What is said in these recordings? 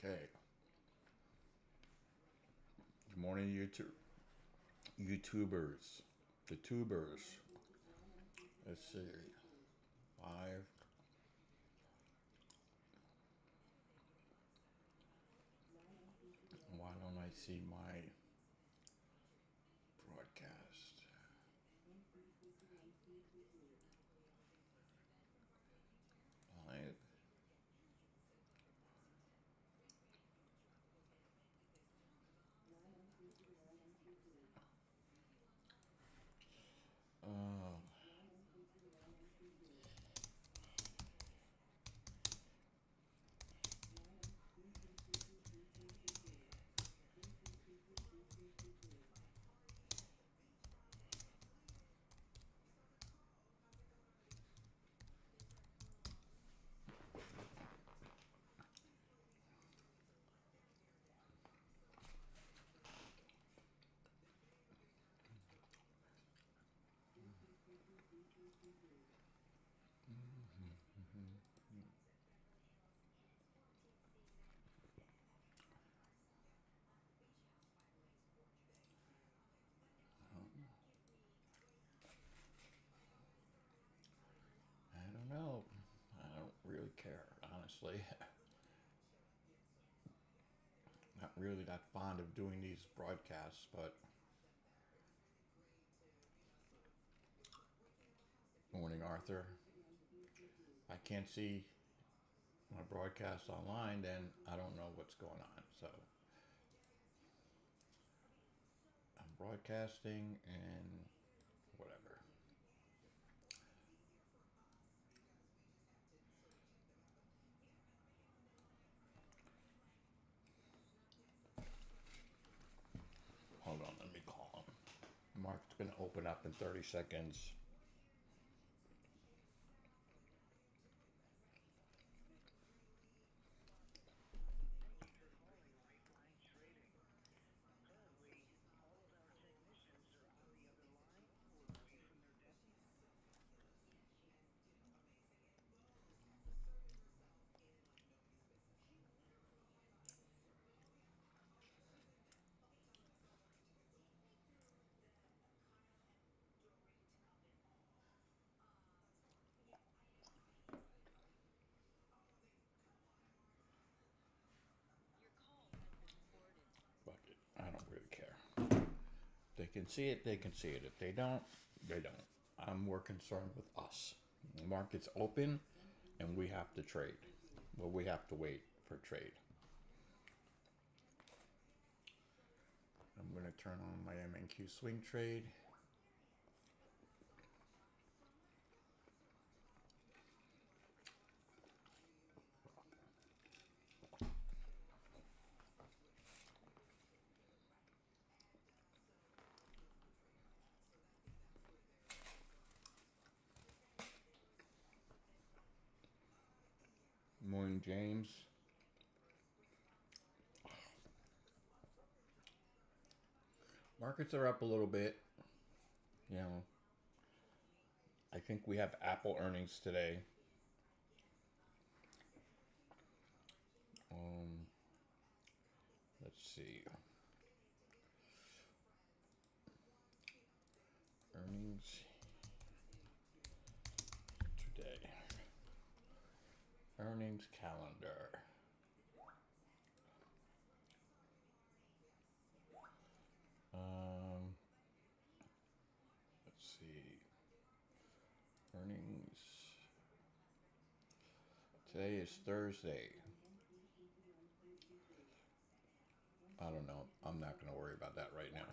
Okay. Good morning, YouTubers. The tubers. Let's see. Live. Why don't I see my broadcast? Live. Uh, I don't know. I don't really care, honestly. Not really that fond of doing these broadcasts, but morning, Arthur. I can't see my broadcast online, then I don't know what's going on. So I'm broadcasting and whatever. Hold on, let me call him. Mark's going to open up in 30 seconds. Fuck it. I don't really care. They can see it, they can see it. If they don't, they don't. I'm more concerned with us. The market's open and we have to trade. Well, we have to wait for trade. I'm going to turn on my MNQ swing trade. Morning, James. Markets are up a little bit. You know, I think we have Apple earnings today. Let's see. Earnings today. Earnings calendar. Let's see. Earnings. Today is Thursday. I don't know. I'm not going to worry about that right now.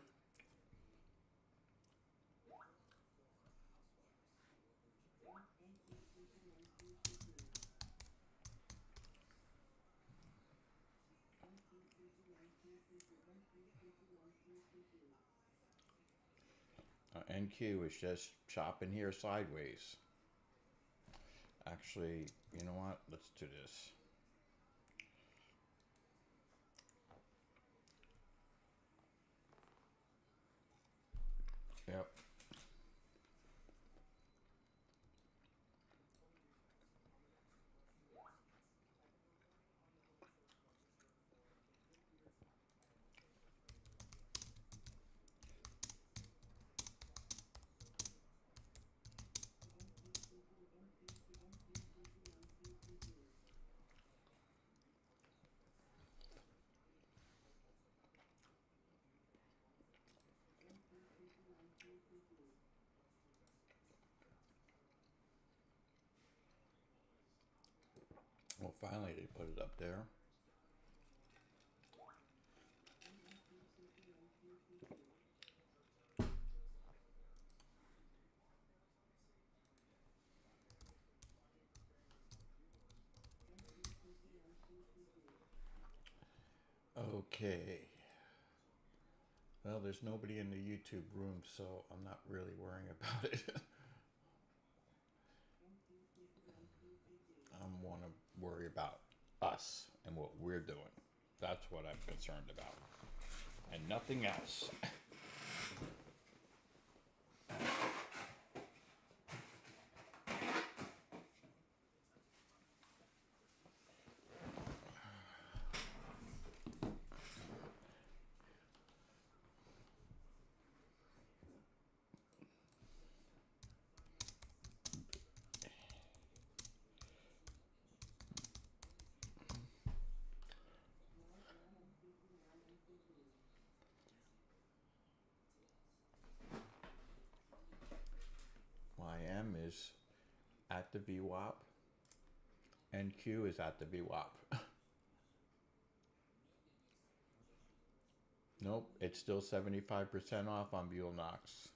NQ is just chopping here sideways. Actually, you know what? Let's do this. Yep. Well, finally they put it up there. Okay. Well, there's nobody in the YouTube room, so I'm not really worrying about it. I want to worry about us and what we're doing. That's what I'm concerned about, and nothing else. YM is at the VWAP, and Q is at the VWAP. Nope, it's still 75% off on Buell Knox.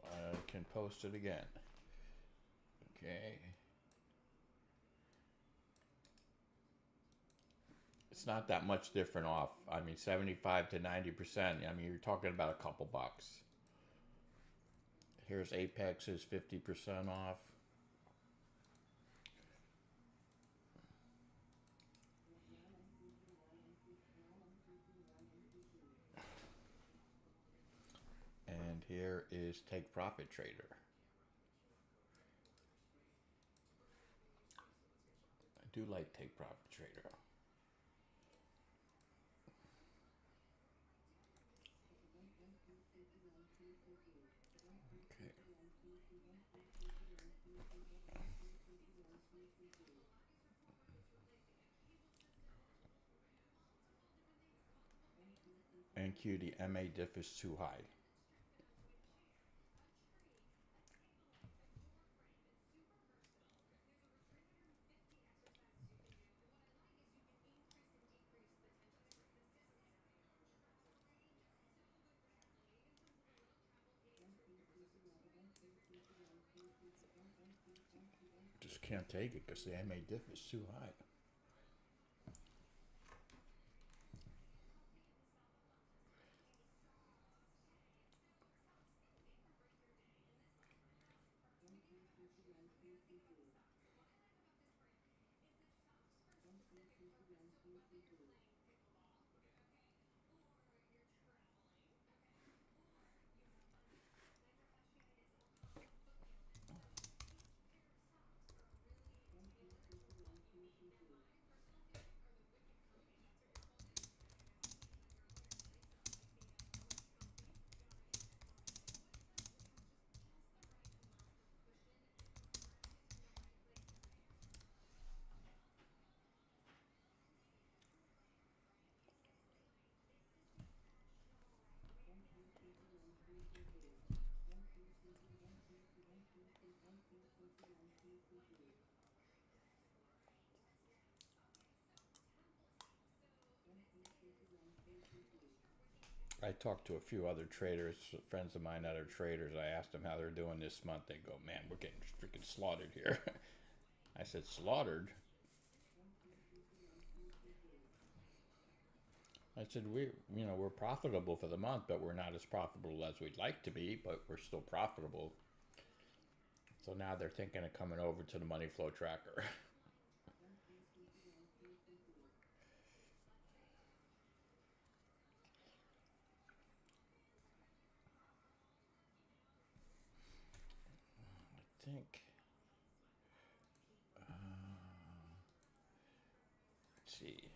I can post it again. Okay. It's not that much different off. I mean, 75 to 90%. I mean, you're talking about a couple bucks. Here's Apex's 50% off. And here is Take Profit Trader. I do like Take Profit Trader. Okay. NQ, the MA diff is too high. Just can't take it because the MA diff is too high. I talked to a few other traders, friends of mine that are traders. I asked them how they're doing this month. They go, man, we're getting freaking slaughtered here. I said, slaughtered? I said, we're profitable for the month, but we're not as profitable as we'd like to be, but we're still profitable. So now they're thinking of coming over to the money flow tracker. I think. Let's see.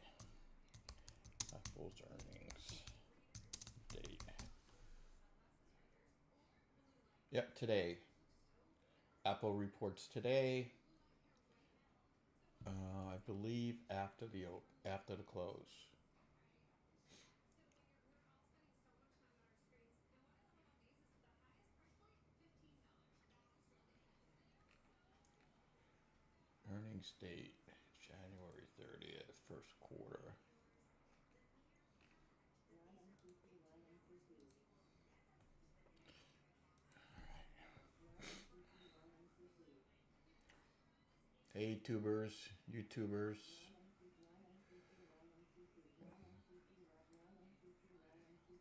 Apple's earnings date. Yep, today. Apple reports today. I believe after the close. Earnings date January 30th, first quarter. Hey, YouTubers.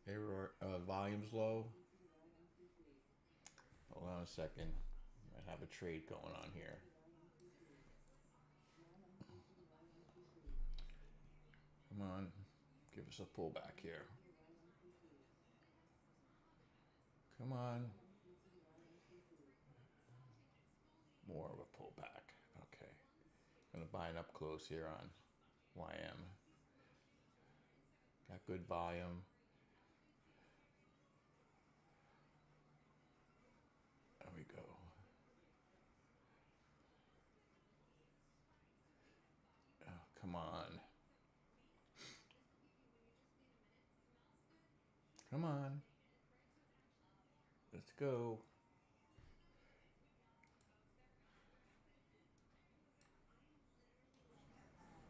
They were volumes low. Hold on a second. I have a trade going on here. Come on, give us a pullback here. Come on. More of a pullback. Okay. Gonna buy an up close here on YM. Got good volume. There we go. Oh, come on. Come on. Let's go.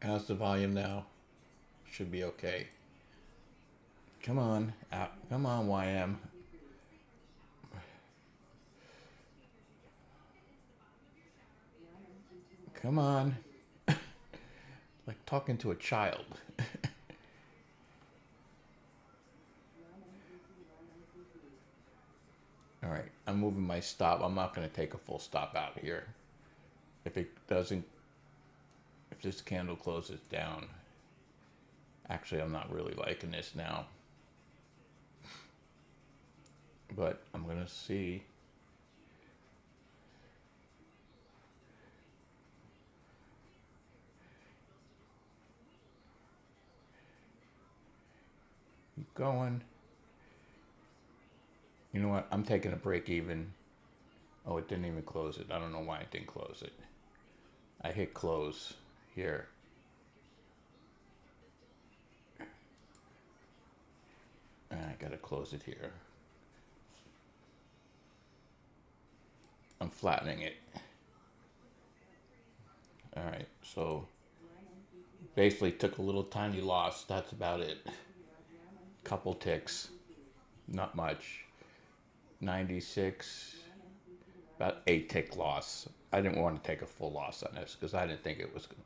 How's the volume now? Should be okay. Come on. Come on, YM. Come on. Like talking to a child. All right, I'm moving my stop. I'm not going to take a full stop out here. If it doesn't, if this candle closes down, actually, I'm not really liking this now. But I'm going to see. Keep going. You know what? I'm taking a break even. Oh, it didn't even close it. I don't know why it didn't close it. I hit close here. And I gotta close it here. I'm flattening it. All right, so basically took a little tiny loss. That's about it. Couple ticks, not much. 96, about 8 tick loss. I didn't want to take a full loss on this because I didn't think it was gonna.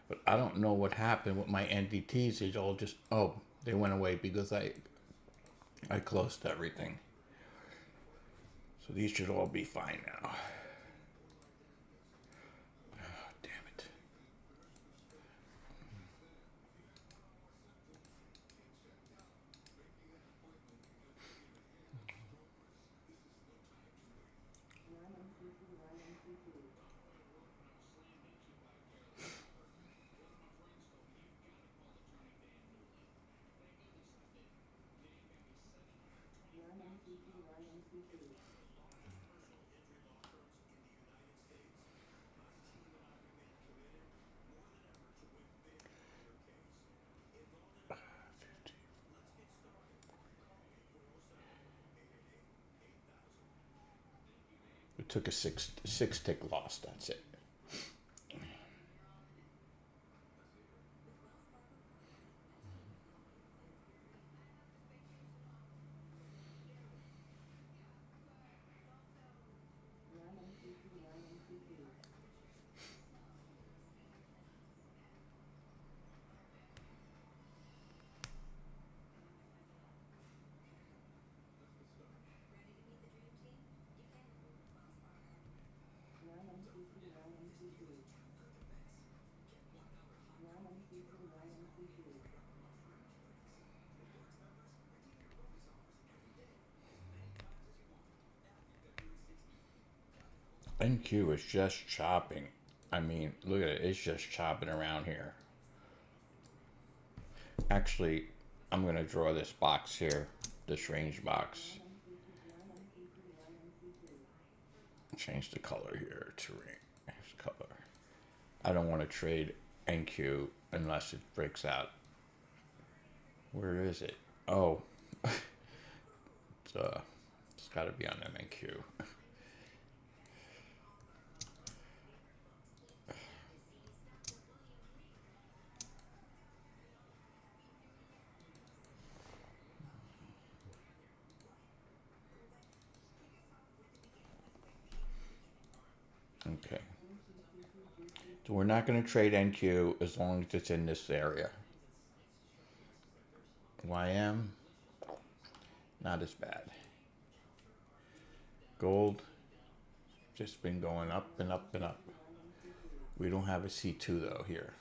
But I don't know what happened with my NDTs. They all just, oh, they went away because I closed everything. So these should all be fine now. Oh, damn it. It took a six tick loss. That's it. NQ is just chopping. I mean, look at it. It's just chopping around here. Actually, I'm going to draw this box here, this range box. Change the color here to range color. I don't want to trade NQ unless it breaks out. Where is it? Oh, it's got to be on MNQ. Okay. So we're not going to trade NQ as long as it's in this area. YM, not as bad. Gold, just been going up and up and up. We don't have a C2 though here.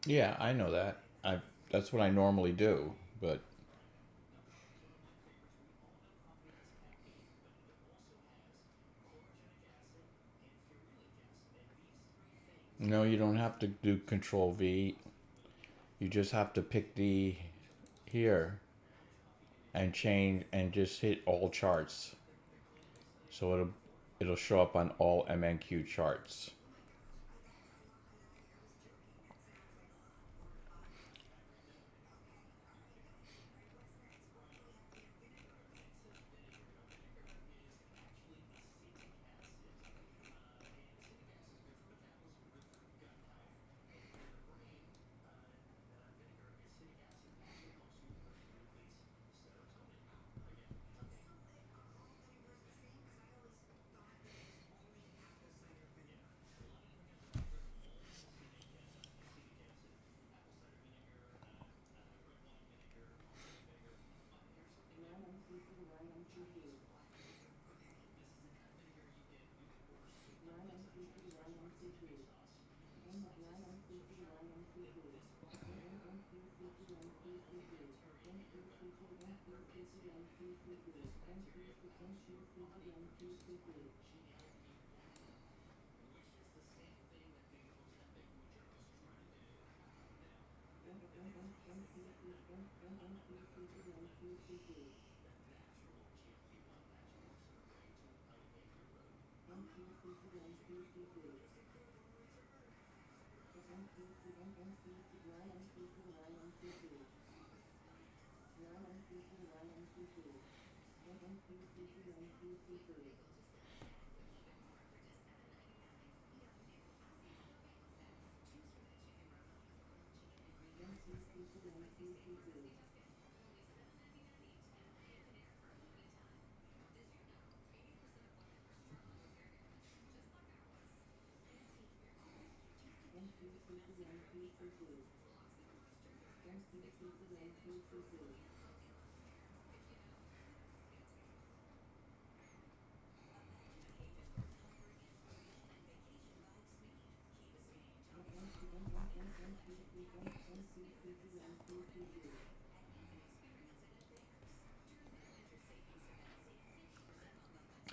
Yeah, I know that. That's what I normally do, but no, you don't have to do Control V. You just have to pick the here and change and just hit all charts. So it'll show up on all MNQ charts.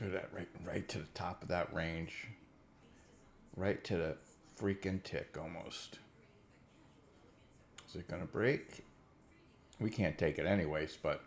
Look at that, right to the top of that range. Right to the freaking tick almost. Is it gonna break? We can't take it anyways, but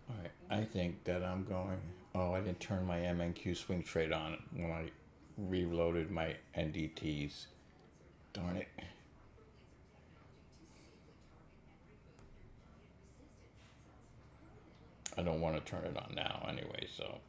all right. I think that I'm going. Oh, I didn't turn my MNQ swing trade on when I reloaded my NDTs. Darn it. I don't want to turn it on now anyway, so.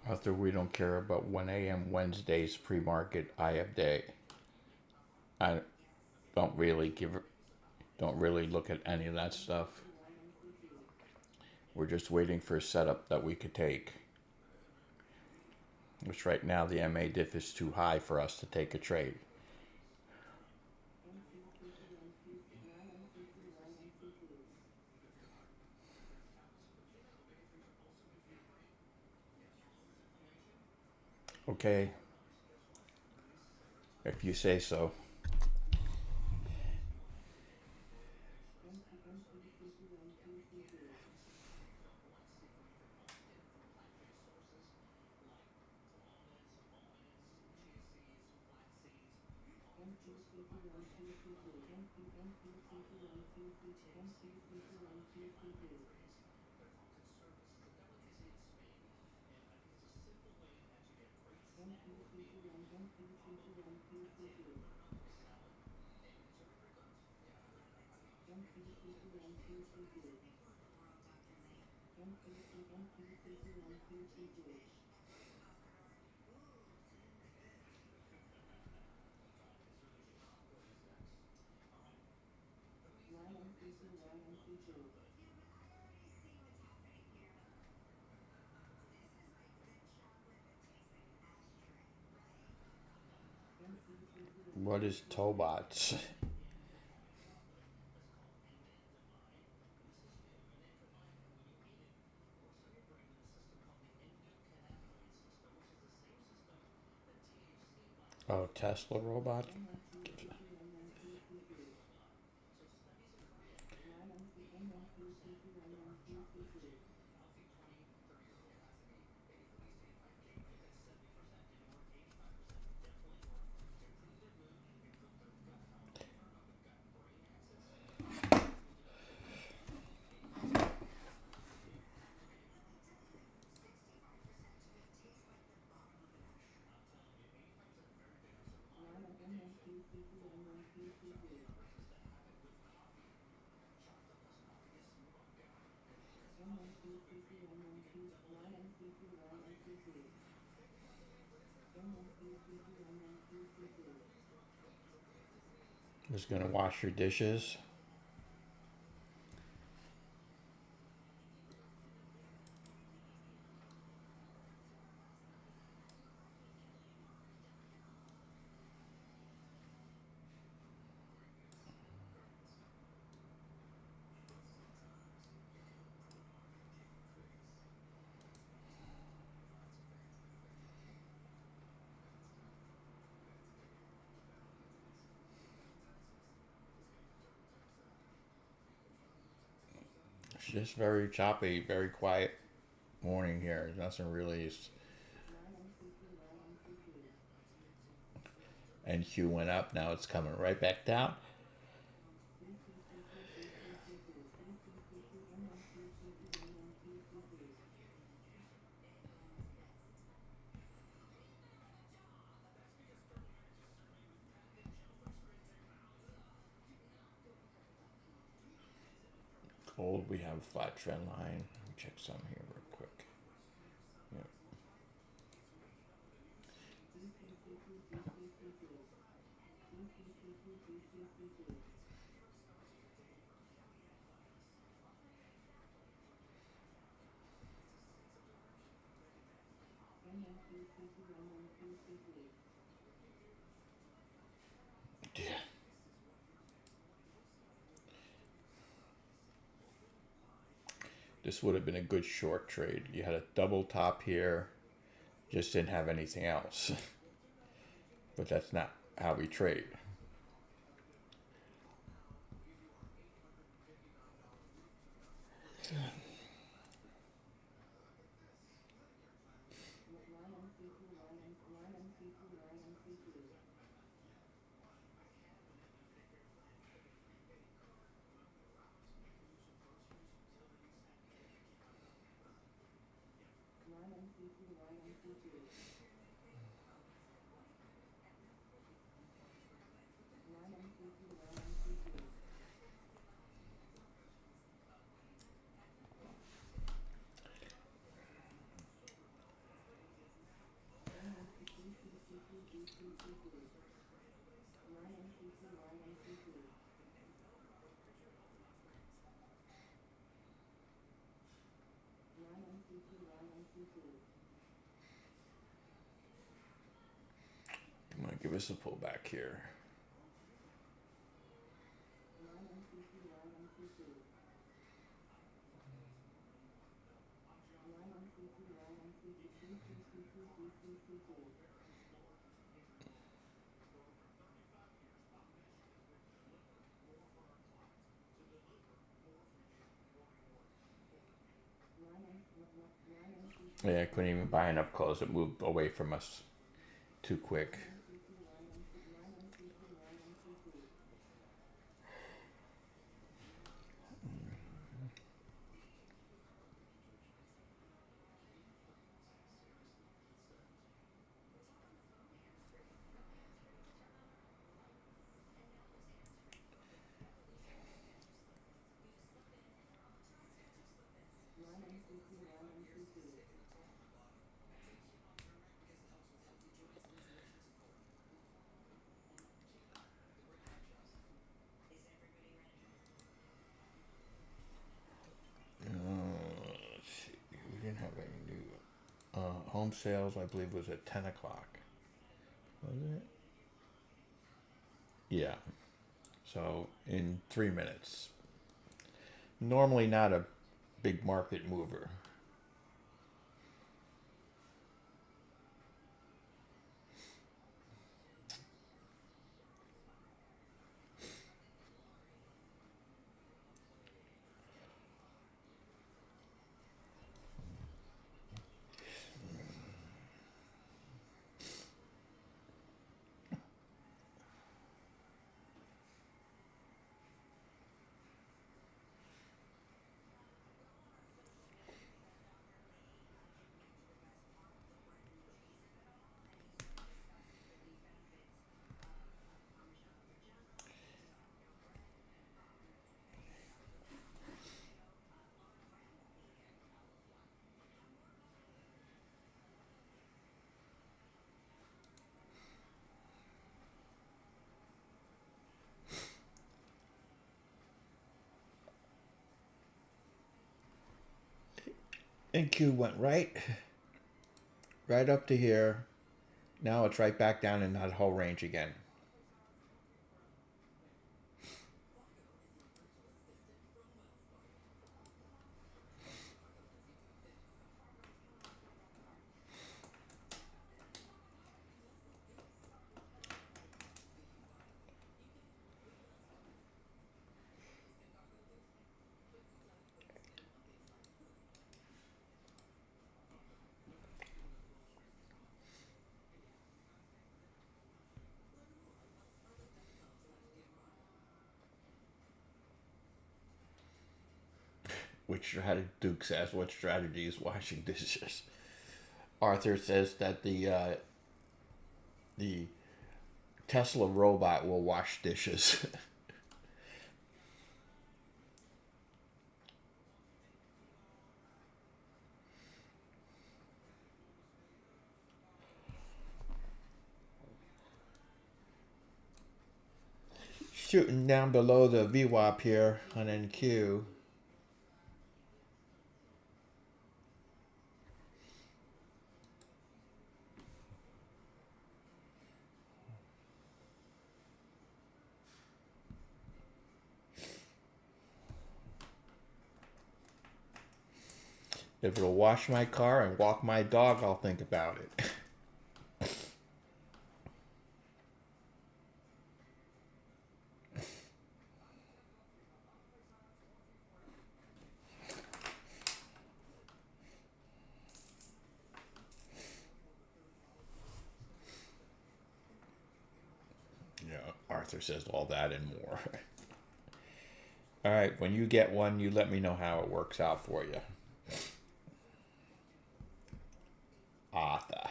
After we don't care about 1 a.m. Wednesday's pre-market IF day. I don't really don't really look at any of that stuff. We're just waiting for a setup that we could take. Which right now the MA diff is too high for us to take a trade. Okay, if you say so. What is Tobots? Oh, Tesla robot? Just gonna wash your dishes. It's just very choppy, very quiet morning here. Nothing really is. And Q went up, now it's coming right back down. Gold, we have a flat trend line. Let me check some here real quick. Yep. Yeah. This would have been a good short trade. You had a double top here, just didn't have anything else. But that's not how we trade. I'm gonna give us a pullback here. Yeah, I couldn't even buy an up close. It moved away from us too quick. Let's see. We didn't have any new home sales. I believe was at 10 o'clock. Was it? Yeah. So in 3 minutes. Normally not a big market mover. And Q went right up to here. Now it's right back down in that whole range again. Which strategy? Duke says, what strategy is washing dishes? Arthur says that the Tesla robot will wash dishes. Shooting down below the VWAP here on NQ. If it'll wash my car and walk my dog, I'll think about it. Yeah, Arthur says all that and more. All right, when you get one, you let me know how it works out for you. Arthur.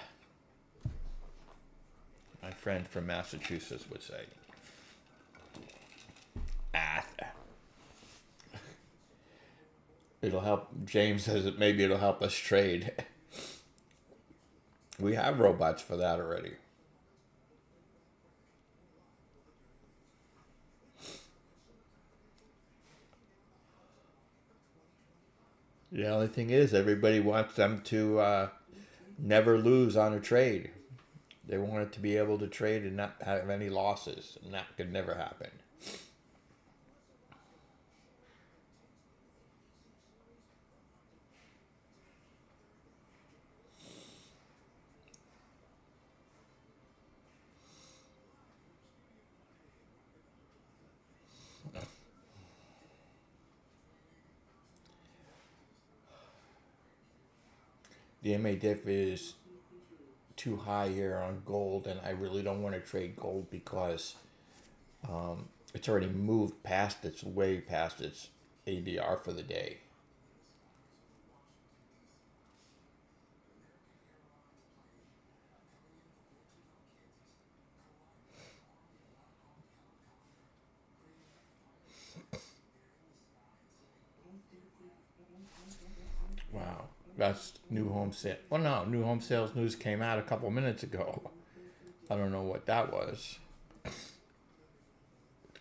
My friend from Massachusetts would say. Arthur. It'll help. James says that maybe it'll help us trade. We have robots for that already. The only thing is, everybody wants them to never lose on a trade. They want it to be able to trade and not have any losses, and that could never happen. The MA diff is too high here on gold, and I really don't want to trade gold because it's already moved past its way past its ADR for the day. Wow, that's new home sale. Well, no, new home sales news came out a couple minutes ago. I don't know what that was.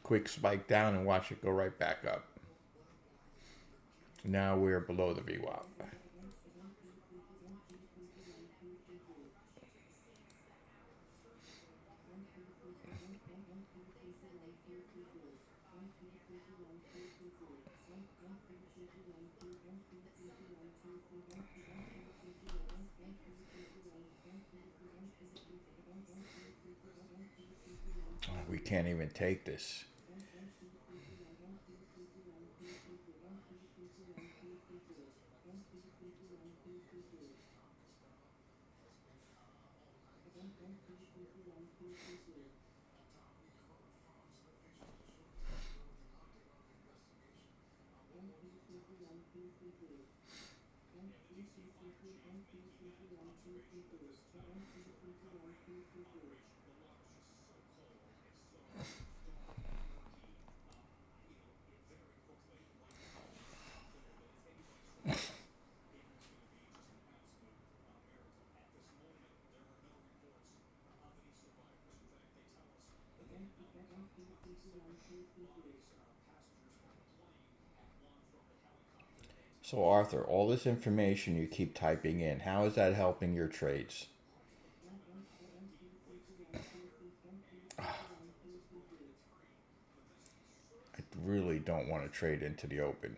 Quick spike down and watch it go right back up. Now we're below the VWAP. We can't even take this. So, Arthur, all this information you keep typing in, how is that helping your trades? I really don't want to trade into the open.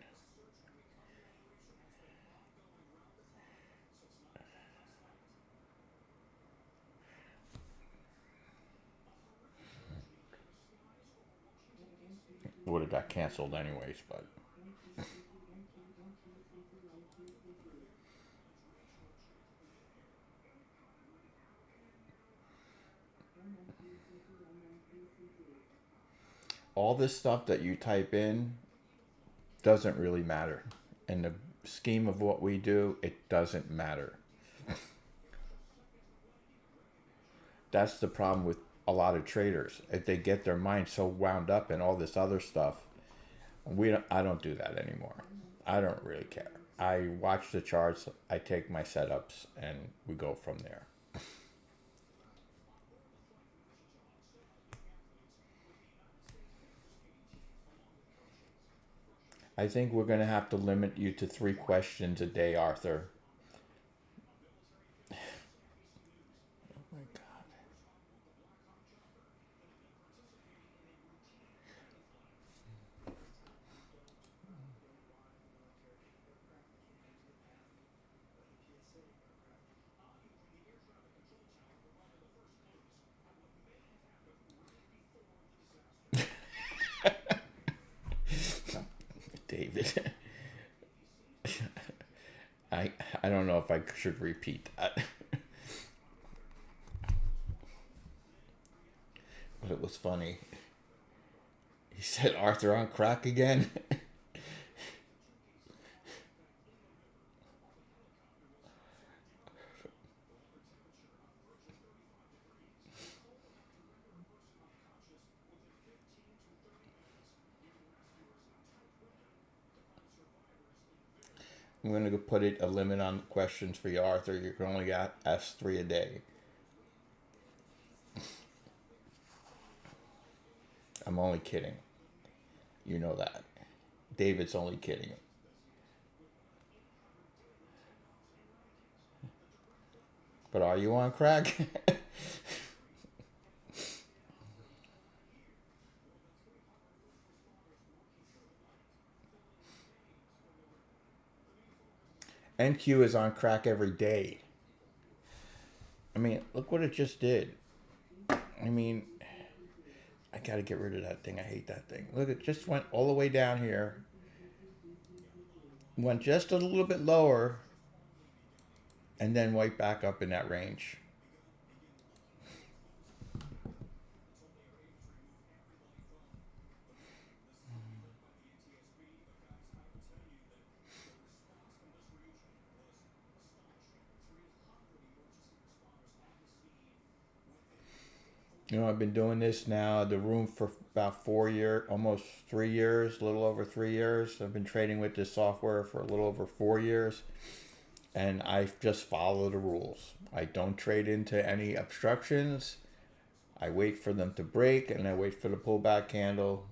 Would have got canceled anyways, but all this stuff that you type in doesn't really matter. In the scheme of what we do, it doesn't matter. That's the problem with a lot of traders. If they get their mind so wound up in all this other stuff, I don't do that anymore. I don't really care. I watch the charts, I take my setups, and we go from there. I think we're going to have to limit you to 3 questions a day, Arthur. Oh my God. David. I I don't know if I should repeat that. But it was funny. He said, Arthur on crack again? I'm going to put a limit on questions for you, Arthur. You can only ask 3 a day. I'm only kidding. You know that. David's only kidding. But are you on crack? NQ is on crack every day. I mean, look what it just did. I mean, I gotta get rid of that thing. I hate that thing. Look, it just went all the way down here. Went just a little bit lower. And then right back up in that range. You know, I've been doing this now, the room, for about 4 years, almost 3 years, a little over 3 years. I've been trading with this software for a little over 4 years. And I just follow the rules. I don't trade into any obstructions. I wait for them to break and I wait for the pullback candle.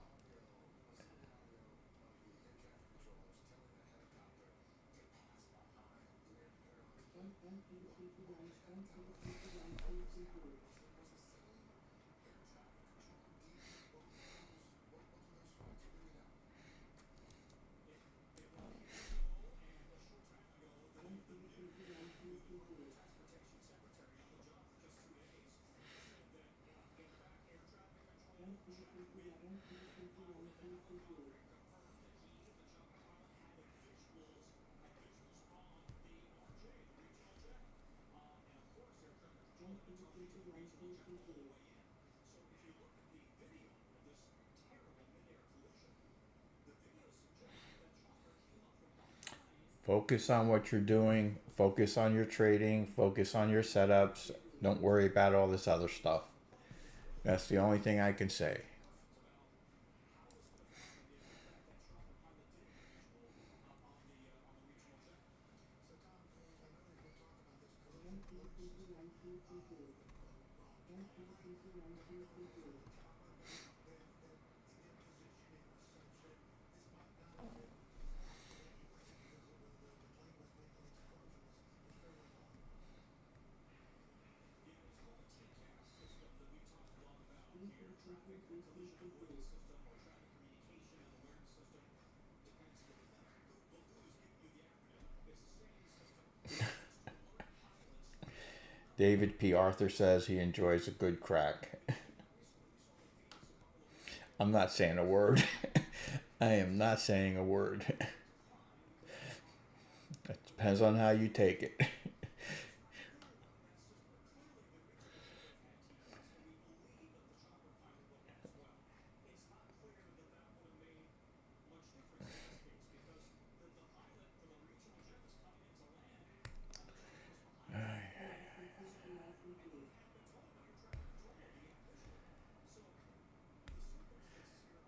Focus on what you're doing. Focus on your trading. Focus on your setups. Don't worry about all this other stuff. That's the only thing I can say. David P. Arthur says he enjoys a good crack. I'm not saying a word. I am not saying a word. It depends on how you take it.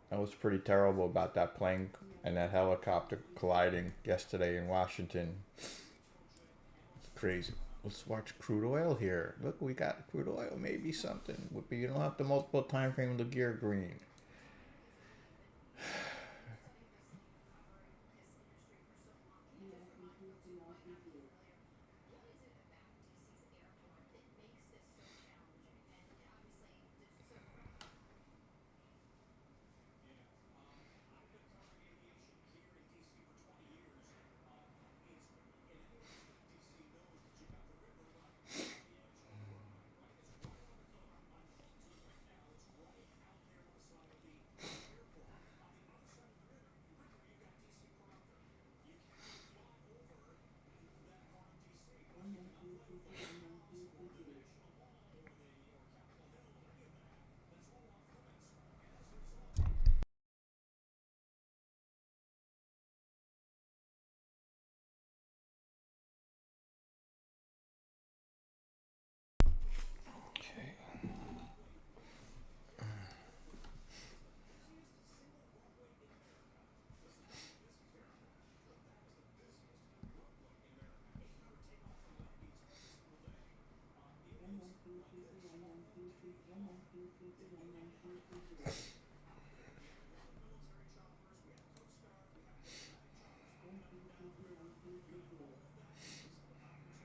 That was pretty terrible about that plane and that helicopter colliding yesterday in Washington. It's crazy. Let's watch crude oil here. Look, we got crude oil. Maybe something. You don't have the multiple time frame of the gear green.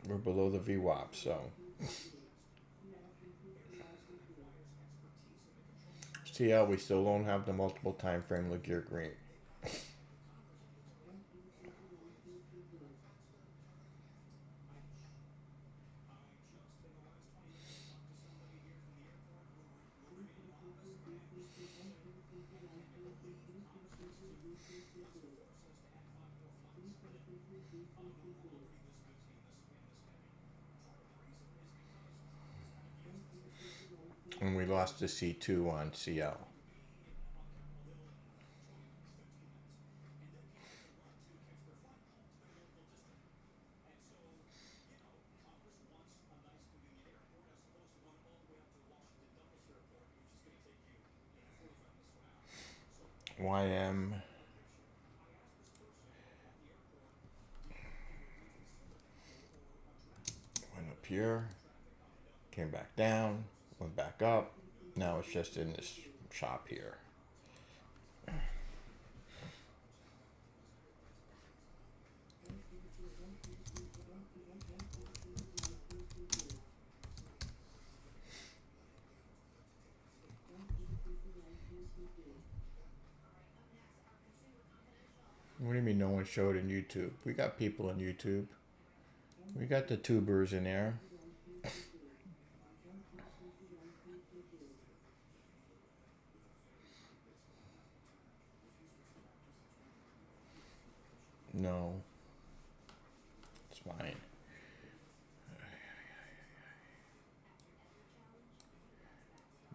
We're below the VWAP, so see how we still don't have the multiple time frame look gear green. And we lost the C2 on CL. YM went up here, came back down, went back up. Now it's just in this shop here. What do you mean no one showed in YouTube? We got people on YouTube. We got the tubers in there. No, it's fine.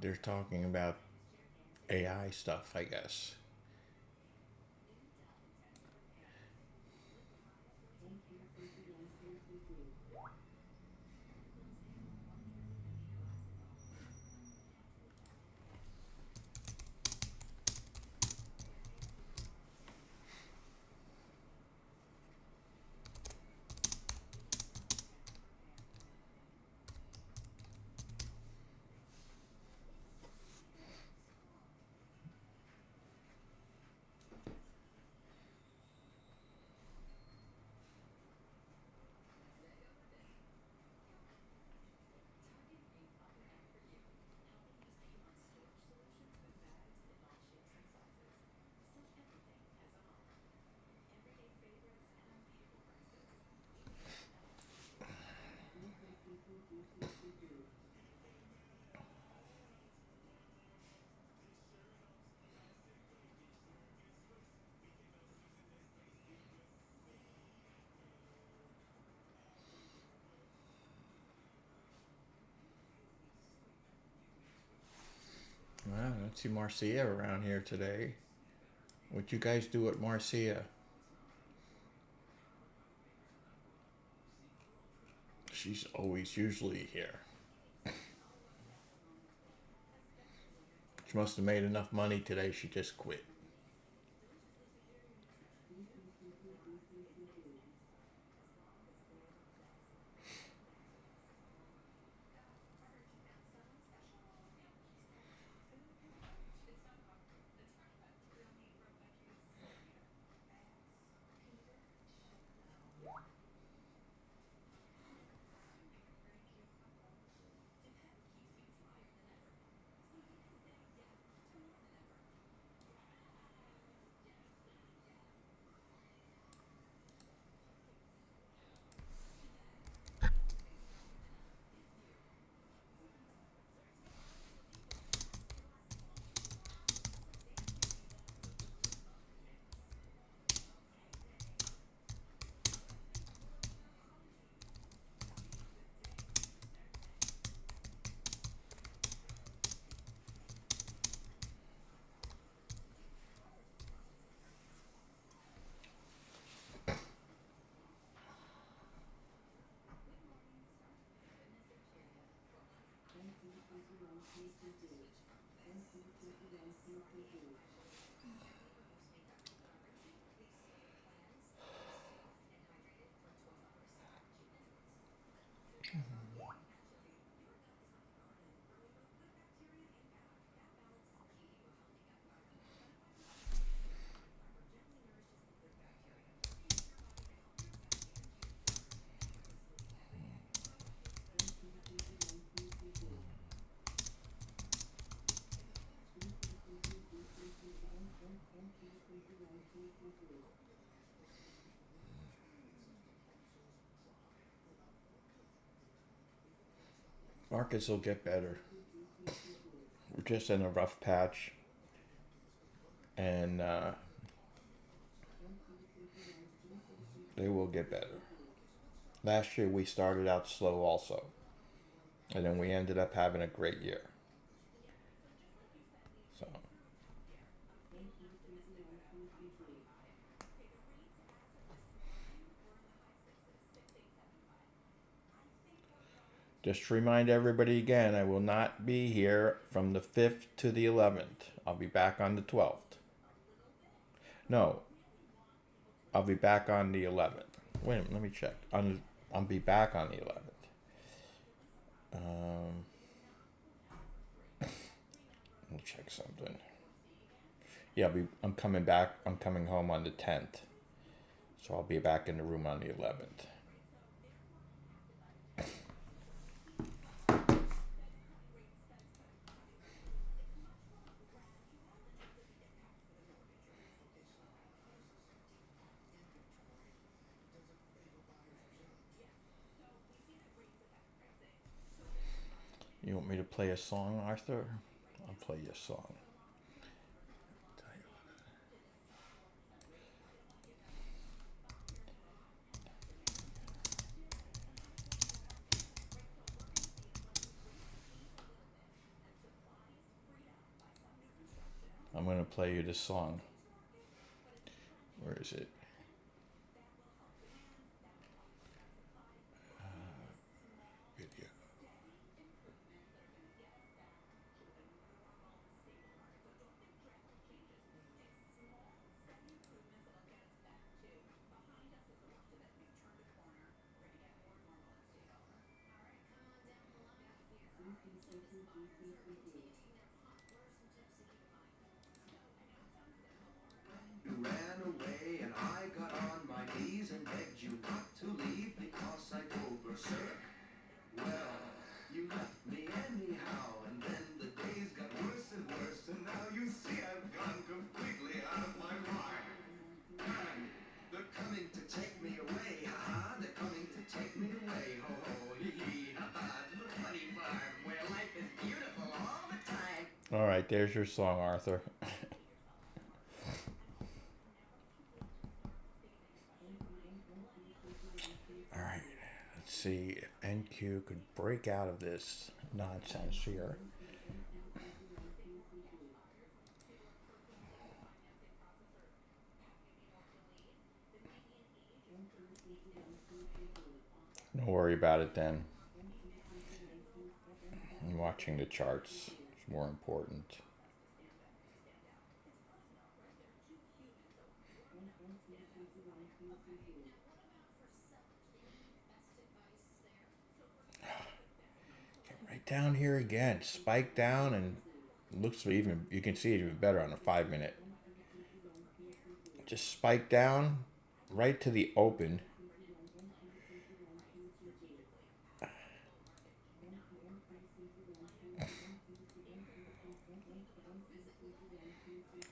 They're talking about AI stuff, I guess. Well, I don't see Marcia around here today. What you guys do at Marcia? She's always usually here. She must have made enough money today, she just quit. Markets will get better. We're just in a rough patch, and they will get better. Last year we started out slow also, and then we ended up having a great year. So just to remind everybody again, I will not be here from the 5th to the 11th. I'll be back on the 12th. No, I'll be back on the 11th. Wait a minute, let me check. I'll be back on the 11th. Let me check something. Yeah, I'm coming back. I'm coming home on the 10th. So I'll be back in the room on the 11th. You want me to play a song, Arthur? I'll play you a song. I'm going to play you this song. Where is it? Video. You ran away and I got on my knees and begged you not to leave because I'd go berserk. Well, you left me anyhow, and then the days got worse and worse, and now you see I've gone completely out of my mind. And they're coming to take me away, ha-ha, they're coming to take me away, ho-ho, hee-hee, ha-ha, to the funny farm where life is beautiful all the time. All right, there's your song, Arthur. All right, let's see if NQ could break out of this nonsense here. Don't worry about it then. I'm watching the charts. It's more important. Right down here again. Spike down and looks even, you can see it even better on a 5 minute. Just spike down right to the open.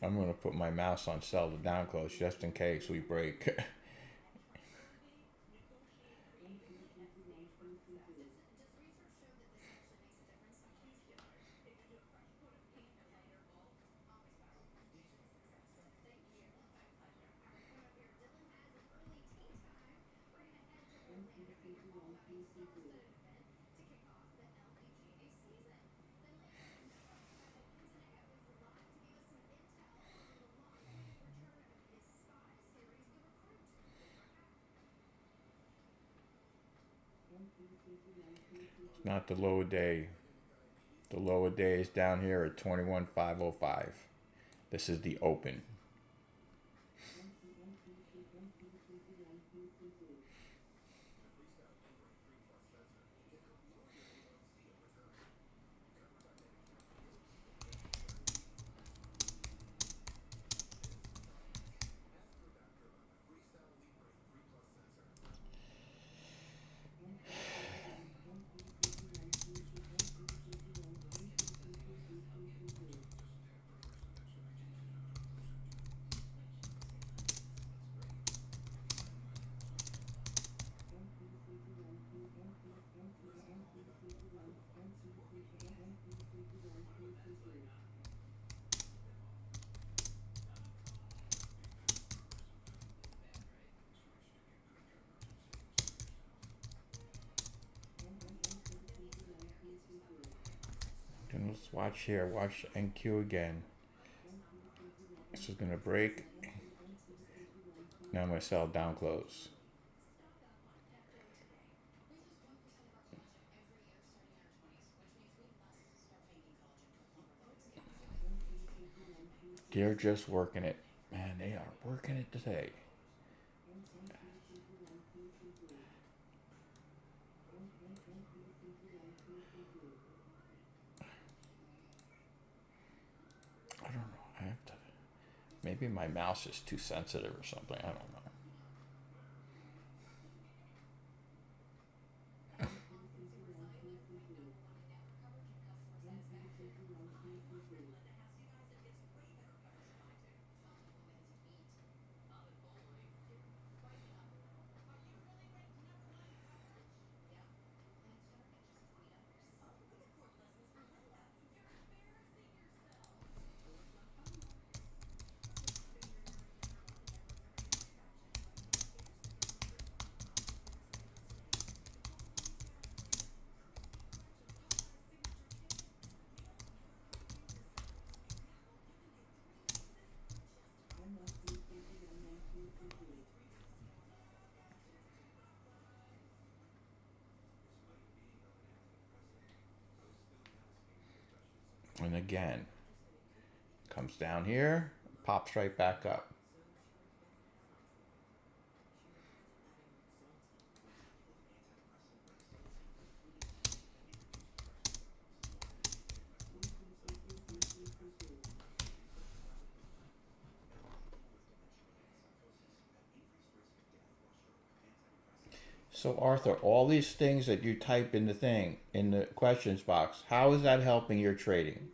I'm going to put my mouse on sell to down close just in case we break. Not the low day. The lower day is down here at 21,505. This is the open. And let's watch here. Watch NQ again. This is going to break. Now I'm going to sell down close. They're just working it. Man, they are working it today. I don't know. I have to. Maybe my mouse is too sensitive or something. I don't know. And again, comes down here, pops right back up. So Arthur, all these things that you type in the thing, in the questions box, how is that helping your trading?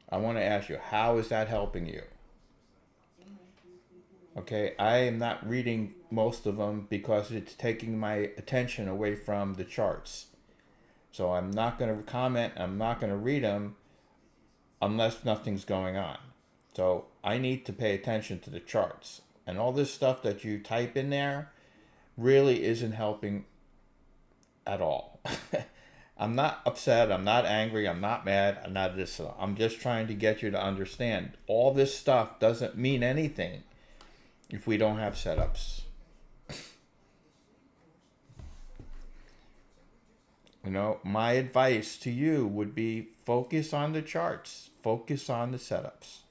I want to ask you, how is that helping you? Okay, I am not reading most of them because it's taking my attention away from the charts. So I'm not going to comment, I'm not going to read them unless nothing's going on. So I need to pay attention to the charts. And all this stuff that you type in there really isn't helping at all. I'm not upset, I'm not angry, I'm not mad, I'm not this. I'm just trying to get you to understand all this stuff doesn't mean anything if we don't have setups. You know, my advice to you would be focus on the charts, focus on the setups.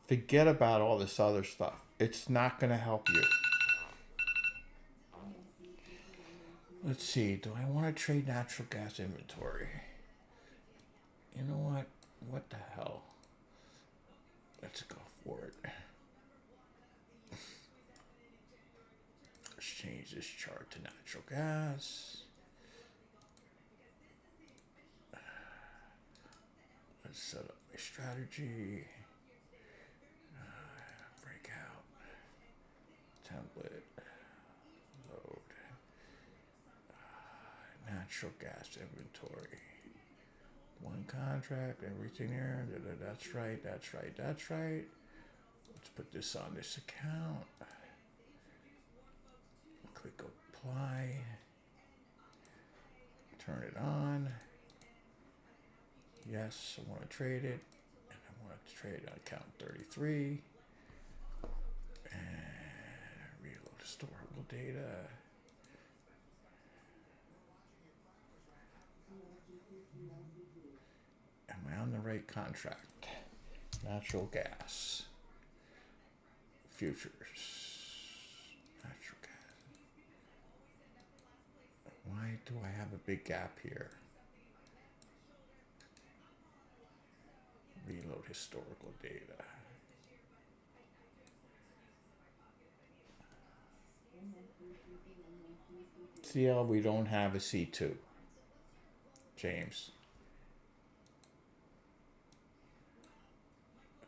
Forget about all this other stuff. It's not going to help you. Let's see, do I want to trade natural gas inventory? You know what? What the hell? Let's go for it. Let's change this chart to natural gas. Let's set up my strategy. Breakout. Template. Load. Natural gas inventory. One contract, everything there. That's right, that's right, that's right. Let's put this on this account. Click apply. Turn it on. Yes, I want to trade it. And I want to trade on account 33. And reload historical data. Am I on the right contract? Natural gas. Futures. Natural gas. Why do I have a big gap here? Reload historical data. See how we don't have a C2. James.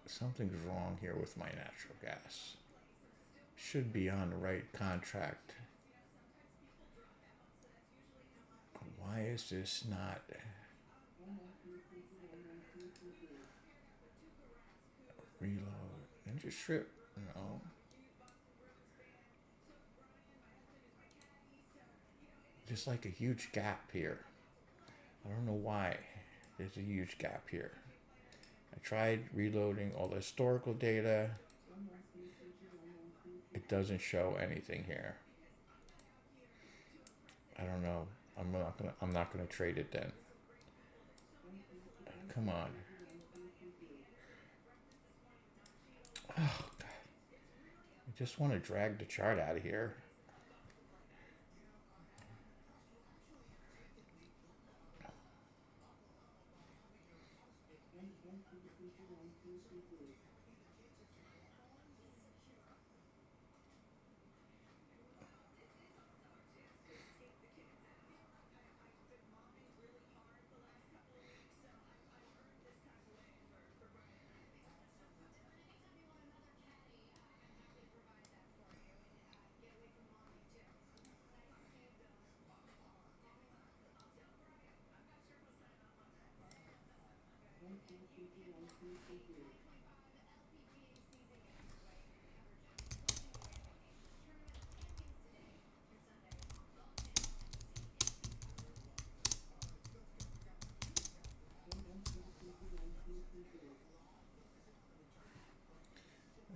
Something's wrong here with my natural gas. Should be on the right contract. Why is this not? Reload. Ninja strip? No. Just like a huge gap here. I don't know why there's a huge gap here. I tried reloading all the historical data. It doesn't show anything here. I don't know. I'm not gonna trade it then. Come on. Oh God. I just want to drag the chart out of here.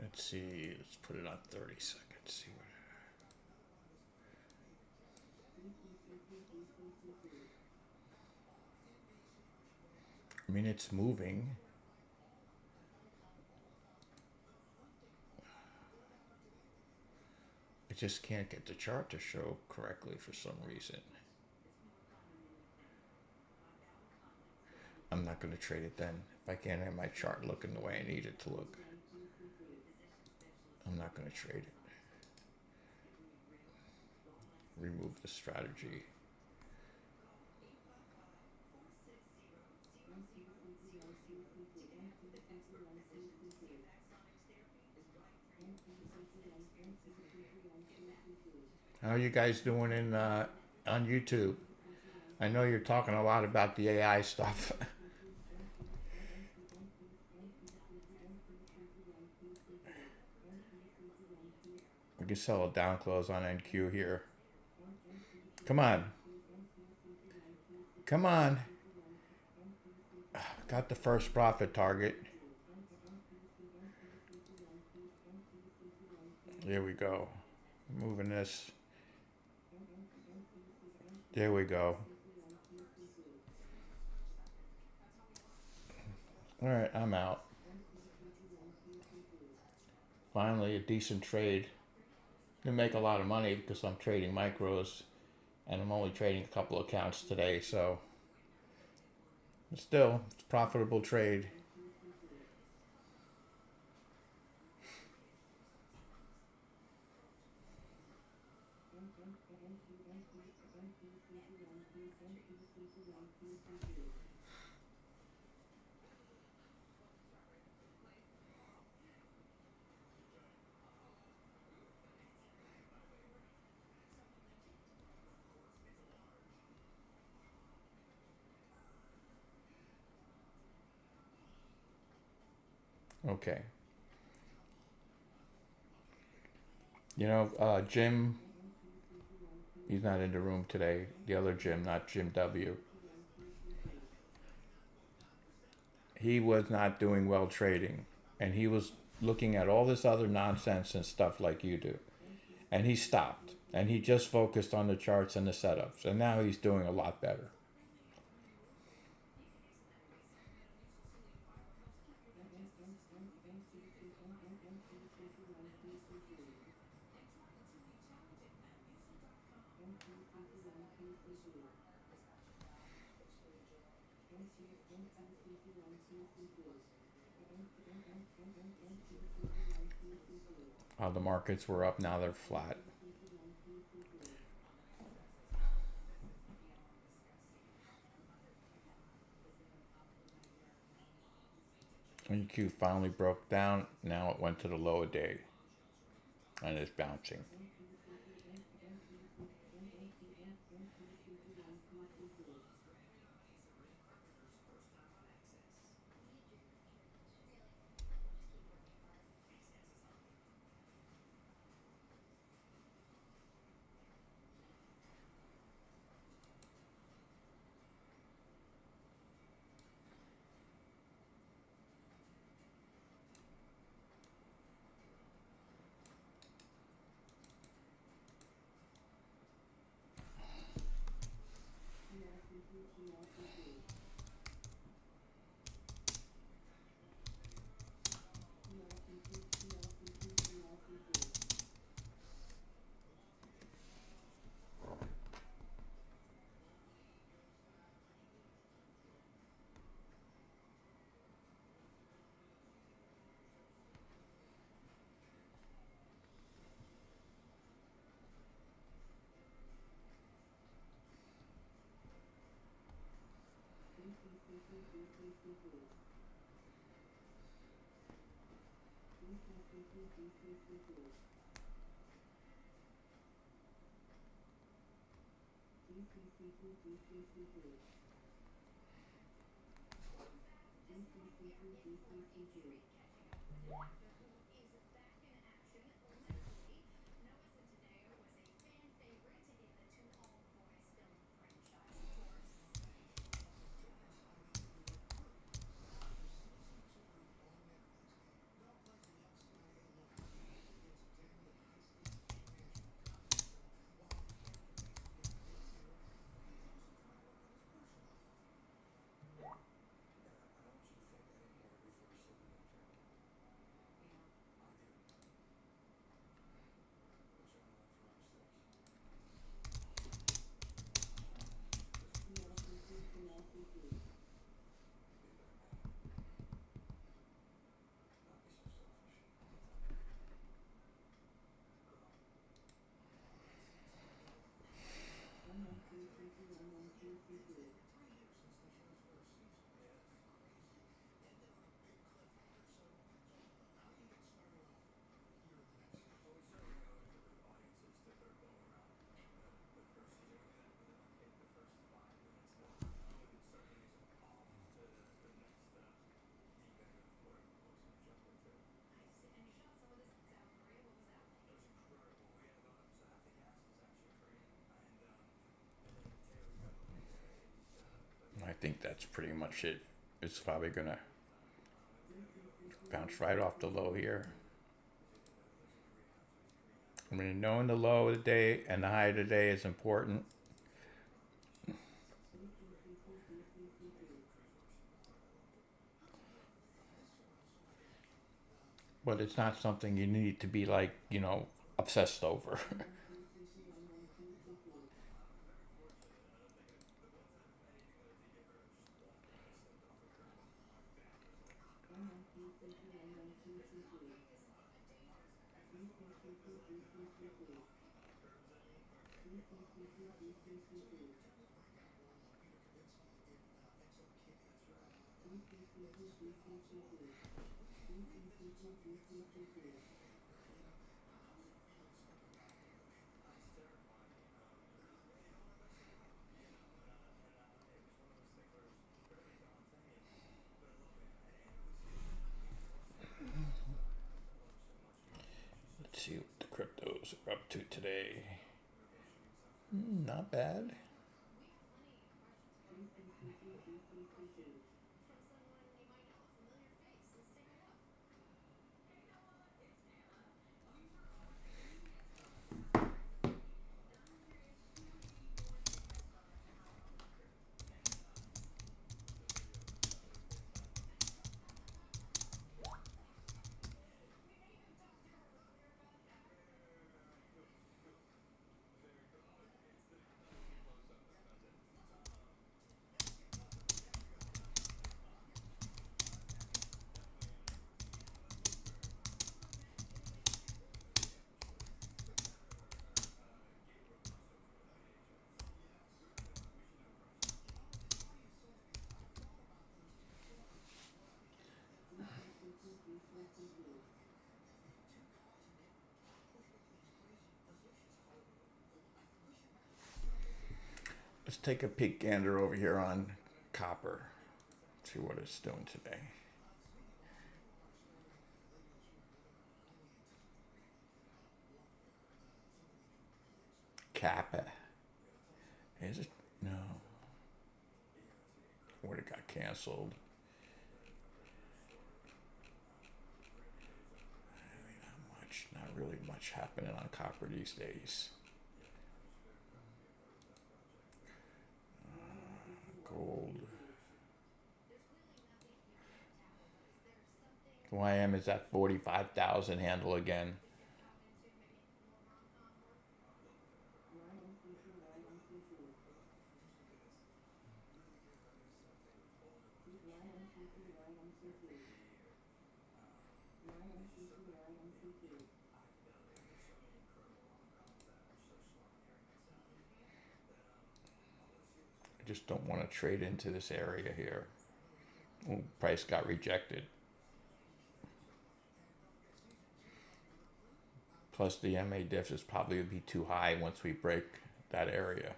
Let's see. Let's put it on 30 seconds. See what. I mean, it's moving. I just can't get the chart to show correctly for some reason. I'm not going to trade it then. If I can't have my chart looking the way I need it to look, I'm not going to trade it. Remove the strategy. How are you guys doing in on YouTube? I know you're talking a lot about the AI stuff. We can sell a down close on NQ here. Come on. Come on. Got the first profit target. There we go. Moving this. There we go. All right, I'm out. Finally, a decent trade. Didn't make a lot of money because I'm trading micros and I'm only trading a couple accounts today, so still, it's a profitable trade. Okay. You know, Jim, he's not in the room today. The other Jim, not Jim W. He was not doing well trading. And he was looking at all this other nonsense and stuff like you do. And he stopped. And he just focused on the charts and the setups. And now he's doing a lot better. While the markets were up, now they're flat. NQ finally broke down. Now it went to the low a day. And it's bouncing. think that's pretty much it. It's probably gonna bounce right off the low here. I mean, knowing the low of the day and the high of the day is important. But it's not something you need to be like, obsessed over. Let's see what the cryptos are up to today. Not bad. Let's take a peek gander over here on copper. See what it's doing today. Kappa. Is it? No. What, it got canceled? Not really much happening on copper these days. Gold. YM is at 45,000 handle again. I just don't want to trade into this area here. Ooh, price got rejected. Plus the MA diff is probably going to be too high once we break that area.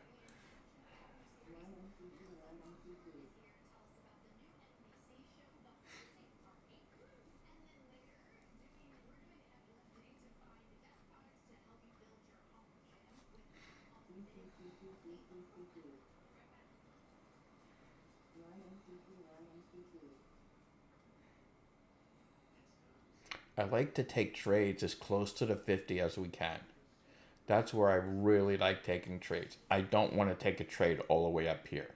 I like to take trades as close to the 50 as we can. That's where I really like taking trades. I don't want to take a trade all the way up here.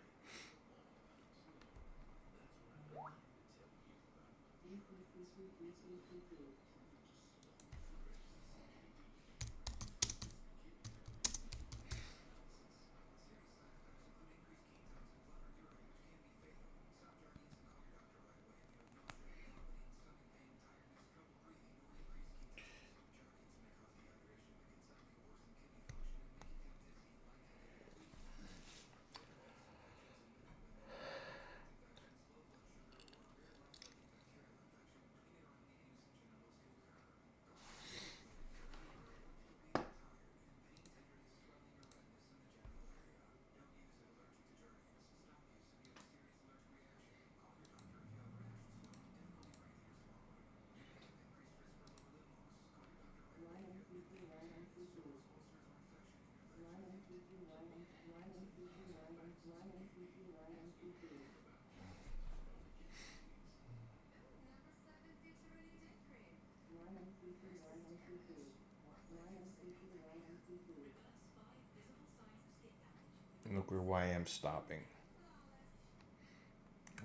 Look where YM's stopping.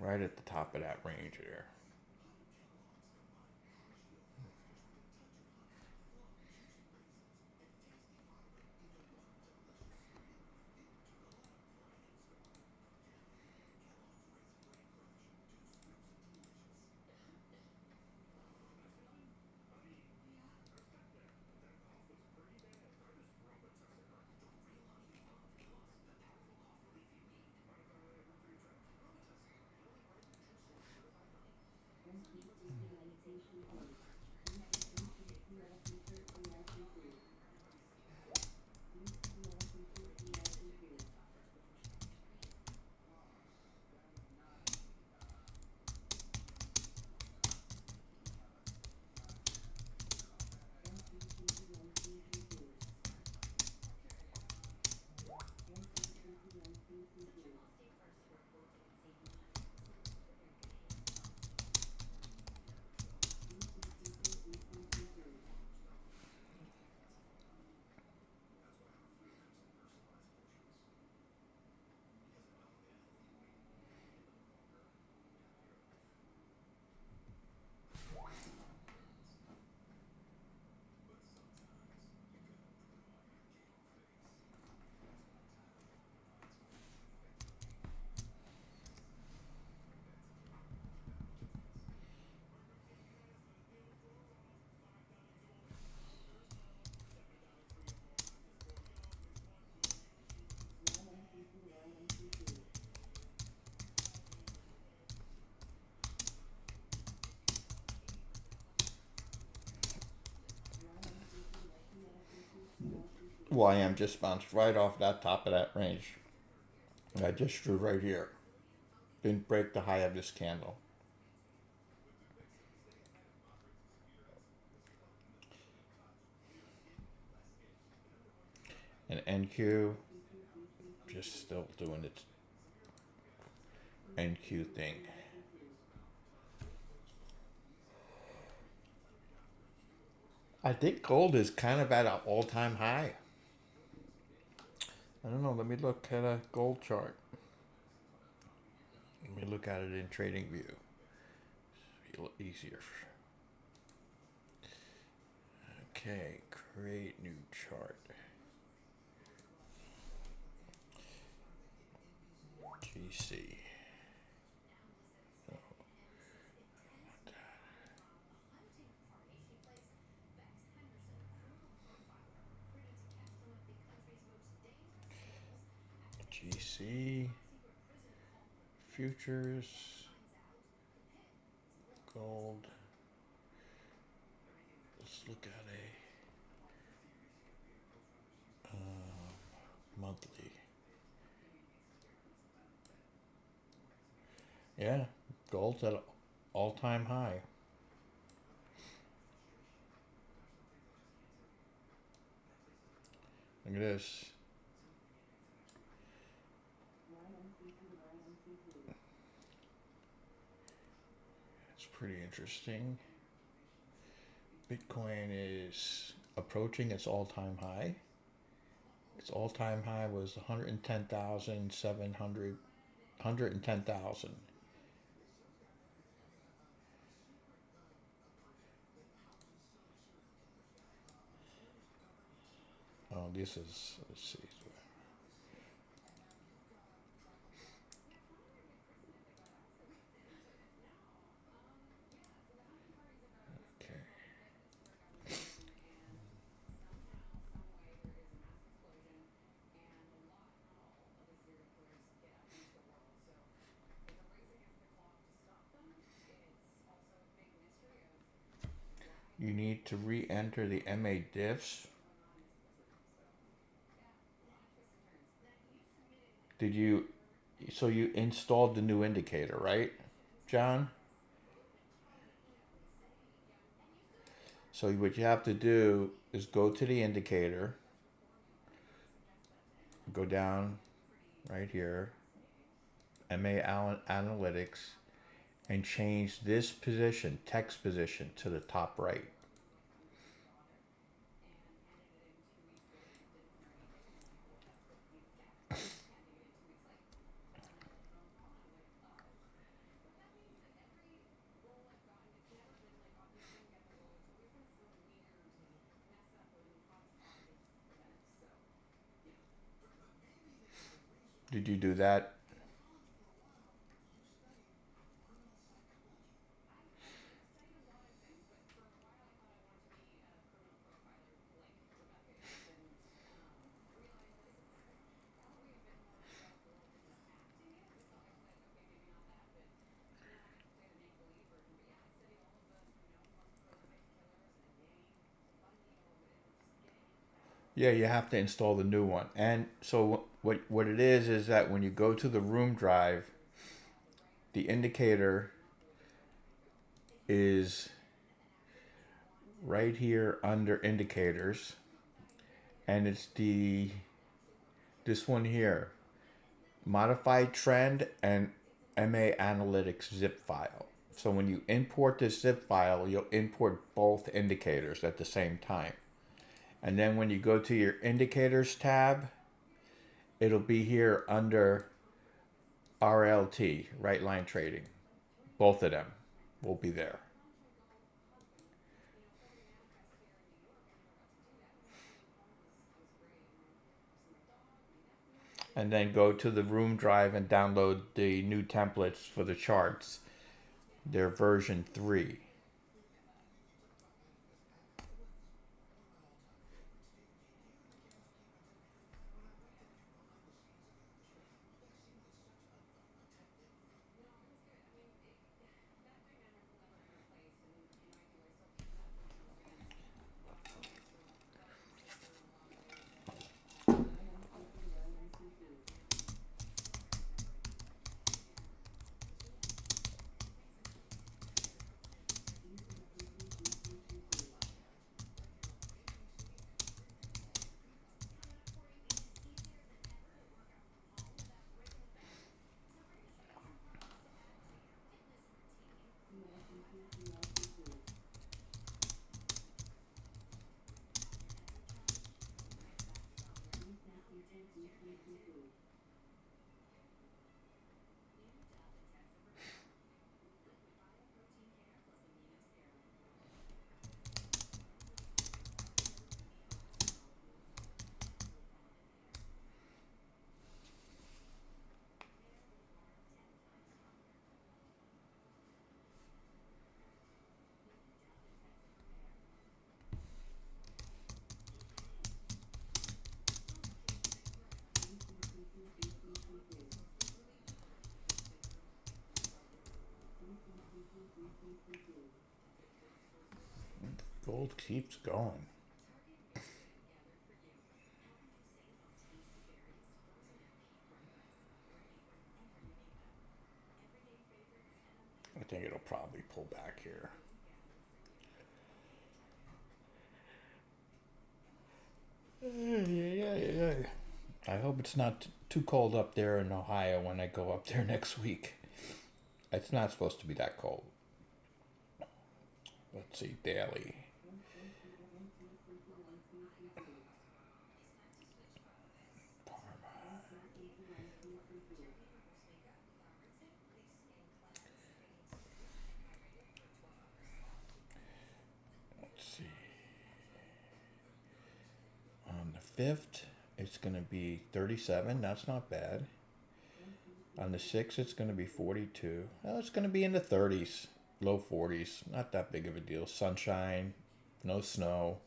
Right at the top of that range there. YM just bounced right off that top of that range. And I just drew right here. Didn't break the high of this candle. And NQ just still doing its NQ thing. I think gold is kind of at an all-time high. I don't know. Let me look at a gold chart. Let me look at it in trading view. It's a little easier. Okay, create new chart. GC. GC. Futures. Gold. Let's look at a monthly. Yeah, gold's at an all-time high. Look at this. It's pretty interesting. Bitcoin is approaching its all-time high. Its all-time high was 110,700, 110,000. Oh, this is, let's see. Okay. You need to re-enter the MA diffs. Did you, so you installed the new indicator, right, John? So what you have to do is go to the indicator. go down right here, Analytics, and change this position, text position, to the top right. Did you do that? Yeah, you have to install the new one. And so what it is that when you go to the room drive, the indicator is right here under indicators, and it's this one here, modified trend and MA Analytics zip file. So when you import this zip file, you'll import both indicators at the same time. And then when you go to your indicators tab, it'll be here under RLT, right line trading. Both of them will be there. And then go to the room drive and download the new templates for the charts. They're version 3. Gold keeps going. I think it'll probably pull back here. Yeah. I hope it's not too cold up there in Ohio when I go up there next week. It's not supposed to be that cold. Let's see, daily. Let's see. On the 5th, it's going to be 37. That's not bad. On the 6th, it's going to be 42. Well, it's going to be in the 30s, low 40s. Not that big of a deal. Sunshine, no snow.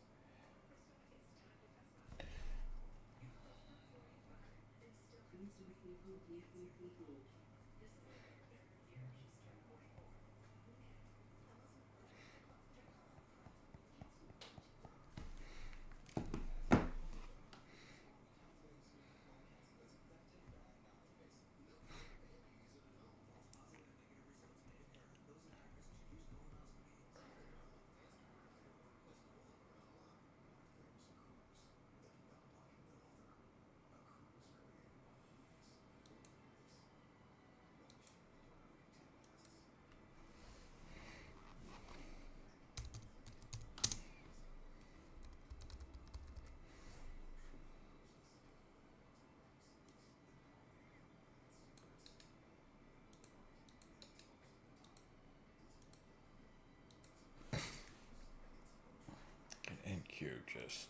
artist.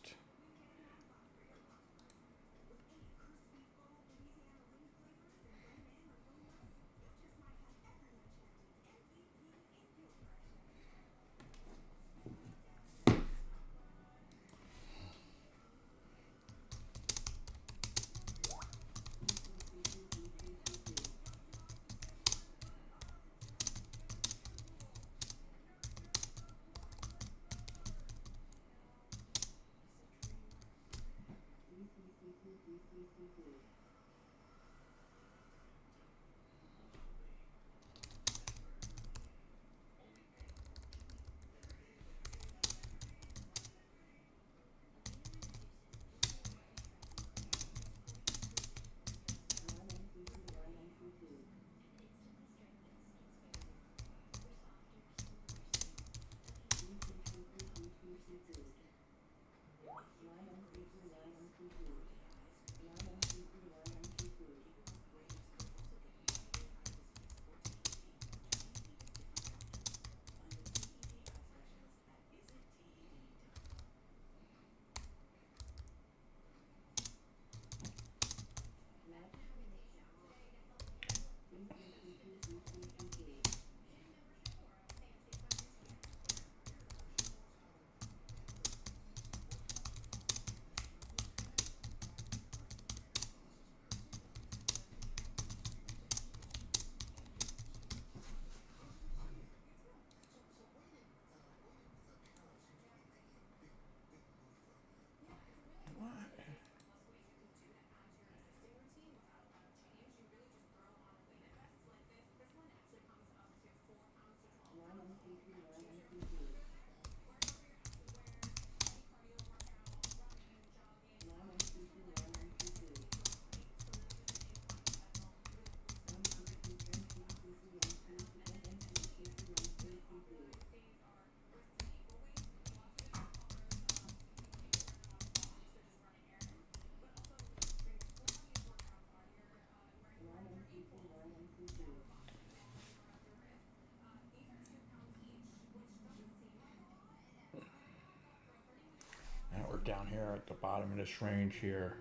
Now we're down here at the bottom of this range here.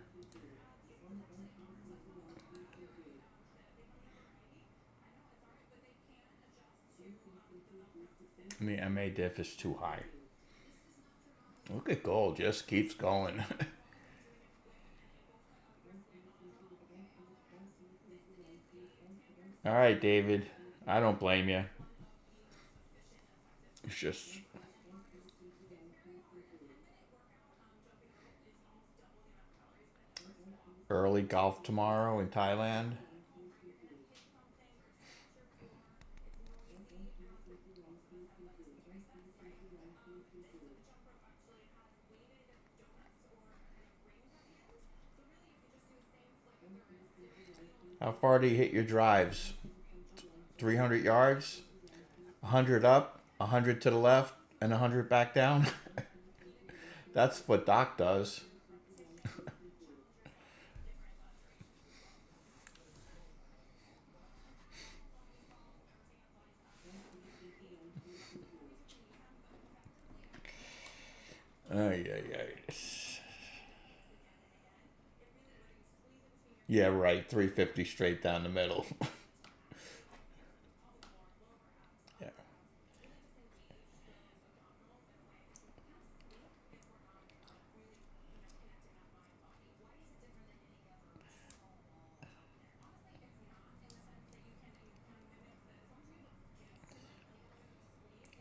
And the MA diff is too high. Look at gold, just keeps going. All right, David. I don't blame you. It's just early golf tomorrow in Thailand. How far do you hit your drives? 300 yards? 100 up, 100 to the left, and 100 back down? That's what Doc does. Ay, ay, ay. Yeah, right. 350 straight down the middle. Yeah.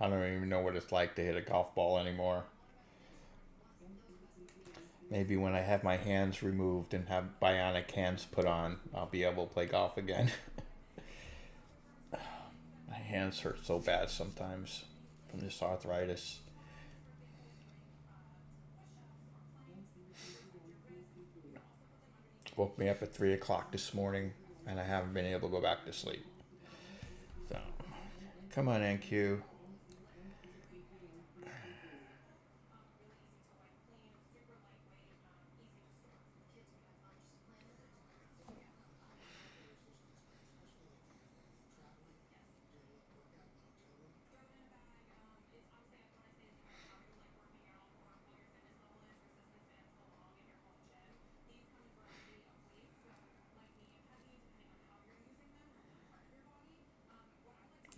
I don't even know what it's like to hit a golf ball anymore. Maybe when I have my hands removed and have bionic hands put on, I'll be able to play golf again. My hands hurt so bad sometimes from this arthritis. Woke me up at 3 o'clock this morning, and I haven't been able to go back to sleep. So, come on, NQ.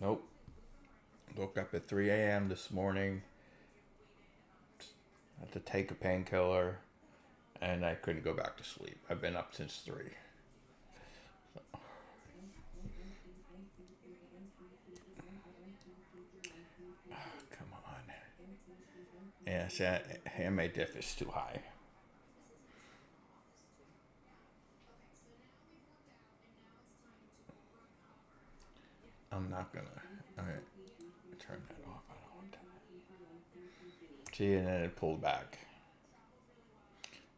Nope. Woke up at 3 a.m. this morning. Had to take a painkiller, and I couldn't go back to sleep. I've been up since 3. Come on. Yeah, see, my diff is too high. I'm not gonna. Alright. Turn that off. I don't want that. See, and then it pulled back.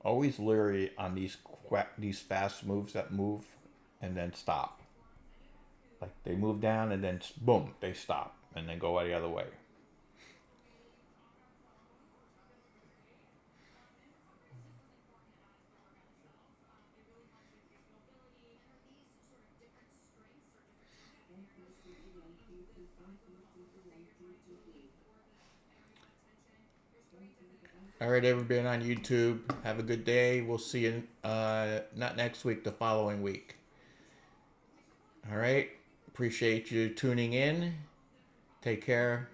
Always leery on these fast moves that move and then stop. Like they move down and then boom, they stop and then go the other way. All right, everybody on YouTube, have a good day. We'll see you not next week, the following week. All right, appreciate you tuning in. Take care.